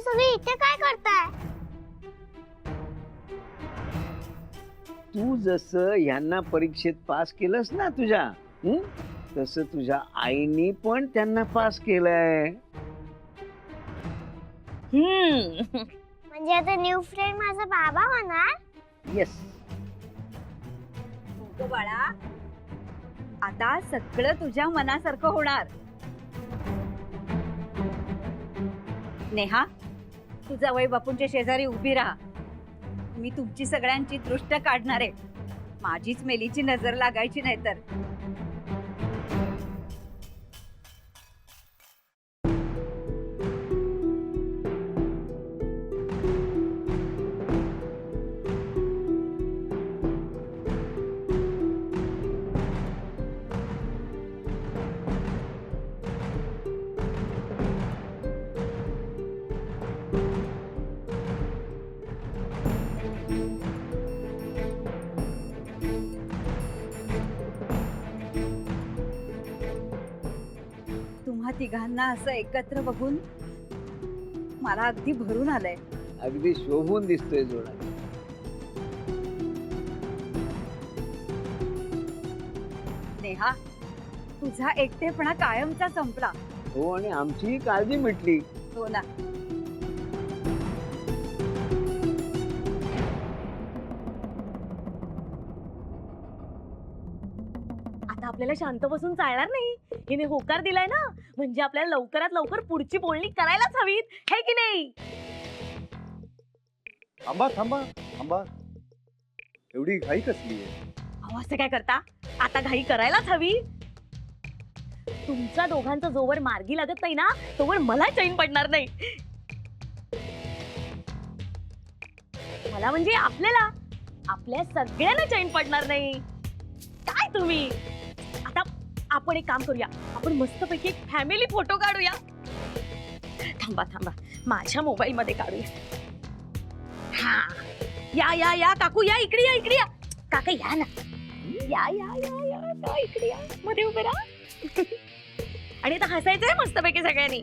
सगळे इथे काय करताय? तू जसं यांना परीक्षेत पास केलंस ना तुझ्या, तसं तुझ्या आईनी पण त्यांना पास केलंय. म्हणजे आता न्यू फ्रेंड माझा बाबा होणार? येस. हो बाळा, आता सगळं तुझ्या मनासारखं होणार. नेहा, तू जावई बापूंच्या शेजारी उभी राहा. मी तुमची सगळ्यांची दृष्ट काढणार आहे. माझीच मेलीची नजर लागायची नाही तर. तुम्हा तिघांना असं एकत्र बघून मला अगदी भरून आलंय. अगदी शोभून दिसतोय जोडा. नेहा, तुझा एकटेपणा कायमचा संपला. हो, आणि आमची काळजी मिटली. हो ना. आता आपल्याला शांत बसून चालणार नाही. हिने होकार दिलाय ना, म्हणजे आपल्याला लवकरात लवकर पुढची बोलणी करायलाच हवीत, हे की नाही? थांबा थांबा थांबा, एवढी घाई कसली आहे? अहो, असं काय करता? आता घाई करायलाच हवी. तुमच्या दोघांचा जोवर मार्गी लागत नाही ना, तोवर मला चैन पडणार नाही. मला म्हणजे आपल्या सगळ्यांना चैन पडणार नाही. काय तुम्ही? आता आपण एक काम करूया, आपण मस्तपैकी एक फॅमिली फोटो काढूया. थांबा, माझ्या मोबाईल मध्ये काढूया. हा, या काकू, या इकडे या. काका या ना, या इकडे या, मध्ये उभे राहा. आणि आता हसायचंय मस्तपैकी सगळ्यांनी.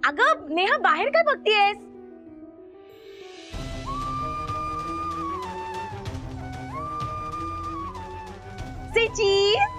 अगं नेहा, बाहेर काय बघतीयेस? Say cheese.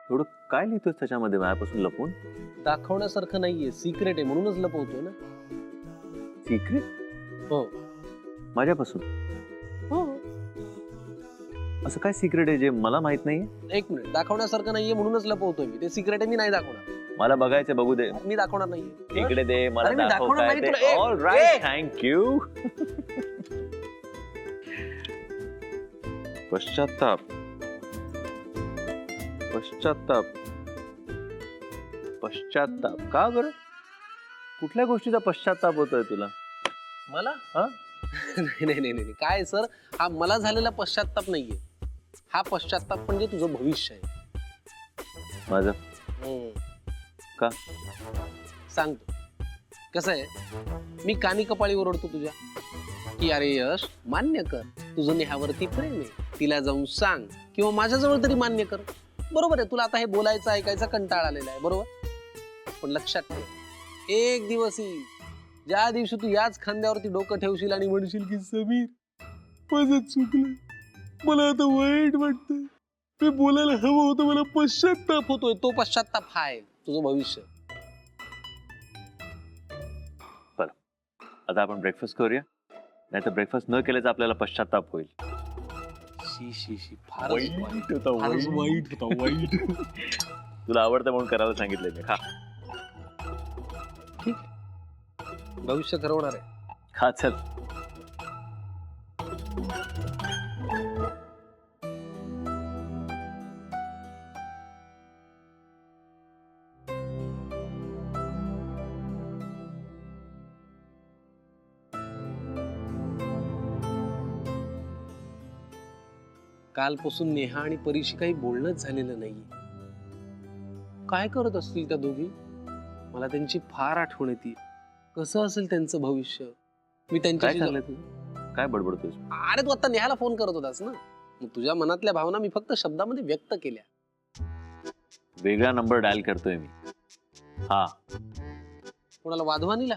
थोडं काय लिहितोस त्याच्यामध्ये माझ्यापासून लपवून? दाखवण्यासारखं नाहीये, सिक्रेट आहे म्हणूनच लपवतोय ना. सिक्रेट? हो माझ्यापासून? हो. असं काय सिक्रेट आहे जे मला माहित नाहीये? एक मिनिट, दाखवण्यासारखं नाहीये म्हणूनच लपवतोय मी. ते सिक्रेट आहे, मी नाही दाखवणार. मला बघायचं, बघू दे. मी दाखवणार नाहीये. इकडे दे, मला अरे मी दाखव दाखवणार काय नाही ते. तुला. All right, thank you. पश्चाताप, पश्चाताप, पश्चाताप. का बरं? कुठल्या गोष्टीचा पश्चाताप होतोय तुला? मला हा? नाही काय सर, हा मला झालेला पश्चाताप नाहीये. हा पश्चाताप म्हणजे तुझं भविष्य आहे. माझं? का? सांगतो. कसं आहे, मी कानी कपाळी ओरडतो तुझ्या. की अरे यश मान्य कर, तुझं नेहावरती प्रेम आहे, तिला जाऊन सांग किंवा माझ्याजवळ तरी मान्य कर. बरोबर आहे, तुला आता हे बोलायचं ऐकायचा कंटाळा आलेला आहे, बरोबर. पण लक्षात ठेव, एक दिवस येईल ज्या दिवशी तू याच खांद्यावरती डोकं ठेवशील आणि म्हणशील की समीर माझं चुकलं, मला आता वाईट वाटतंय, मी बोलायला हवं होतं, मला पश्चाताप होतोय. तो पश्चाताप हा आहे तुझं भविष्य. आता आपण ब्रेकफास्ट करूया, नाही तर ब्रेकफास्ट न केल्याचा आपल्याला पश्चाताप होईल. शी शी शी, फारच वाईट होता, वाईट. तुला आवडतं म्हणून करायला सांगितलं मी. खा भविष्य ठरवणार आहे. खा चल. कालपासून नेहा आणि परीशी काही बोलणंच झालेलं नाहीये. काय करत असतील त्या दोघी? मला त्यांची फार आठवण येते. कसं असेल त्यांचं भविष्य? मी काय त्यांच्याशी चाललंय तुझं? काय बडबडतोस? अरे तू आता नेहाला फोन करत होतास ना, मग तुझ्या मनातल्या भावना मी फक्त शब्दामध्ये व्यक्त केल्या. वेगळा नंबर डायल करतोय मी. हा, कोणाला? वाधवानीला,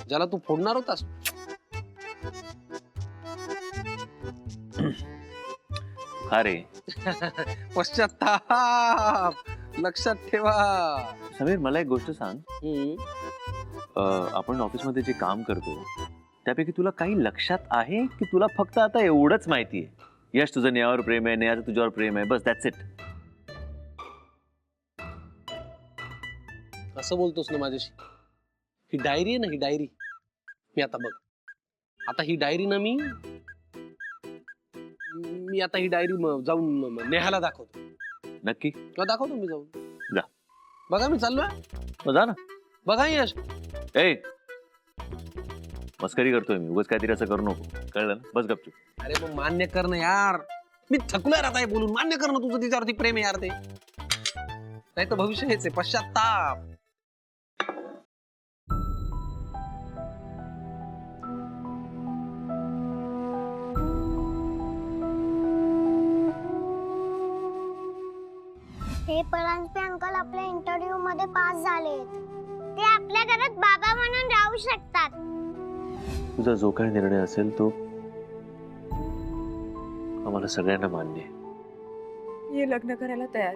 ज्याला तू फोडणार होतास. अरे पश्चाताप लक्षात ठेवा. समीर, मला एक गोष्ट सांग. हम्म. आपण ऑफिसमध्ये जे काम करतो त्यापैकी तुला काही लक्षात आहे की तुला फक्त आता एवढंच माहिती आहे, यश तुझं नेहावर प्रेम आहे, नेहाचं तुझ्यावर प्रेम आहे, बस दॅट्स इट? असं बोलतोस ना माझ्याशी? ही डायरी आहे ना, ही डायरी मी आता बघ, आता ही डायरी ना मी आता ही डायरी जाऊन नेहाला दाखवतो. नक्की? किंवा दाखवतो मी जाऊन. जा. बघा मी चाललोय. मग जा ना. बघा यश. ए, मस्करी करतोय मी, उगाच काहीतरी असं करू नको, कळलं ना? बस गपचूप. अरे मग मान्य कर ना यार, मी थकलोय आता हे बोलून. मान्य कर ना, तुझं तिच्यावरती प्रेम आहे यार. ते नाही तर भविष्य हेच आहे, पश्चाताप. हे परांजपे अंकल आपल्या इंटरव्ह्यू मध्ये पास झालेत. ते आपल्या घरात बाबा म्हणून राहू शकतात. तुझा जो काही निर्णय असेल तो आम्हाला सगळ्यांना मान्य आहे. हे लग्न करायला तयार.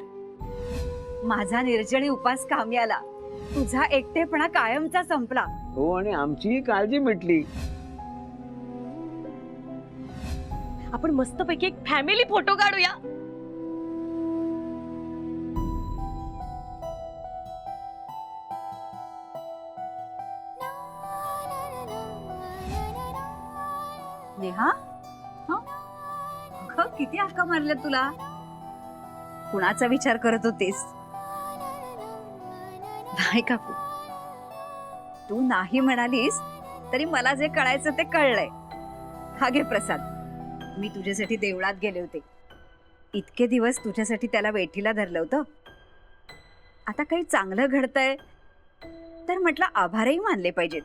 माझा निर्जळी उपास कामी आला. तुझा एकटेपणा कायमचा संपला. हो, आणि आमचीही काळजी मिटली. आपण मस्तपैकी एक फॅमिली फोटो काढूया. नेहा, अगं किती हाका मारल्या तुला? कुणाचा विचार करत होतीस? नाही काकू, तू नाही म्हणालीस तरी मला जे कळायचं ते कळलंय. हा घे प्रसाद. मी तुझ्यासाठी देवळात गेले होते. इतके दिवस तुझ्यासाठी त्याला वेठीला धरलं होतं. आता काही चांगलं घडतंय तर म्हटलं आभारही मानले पाहिजेत.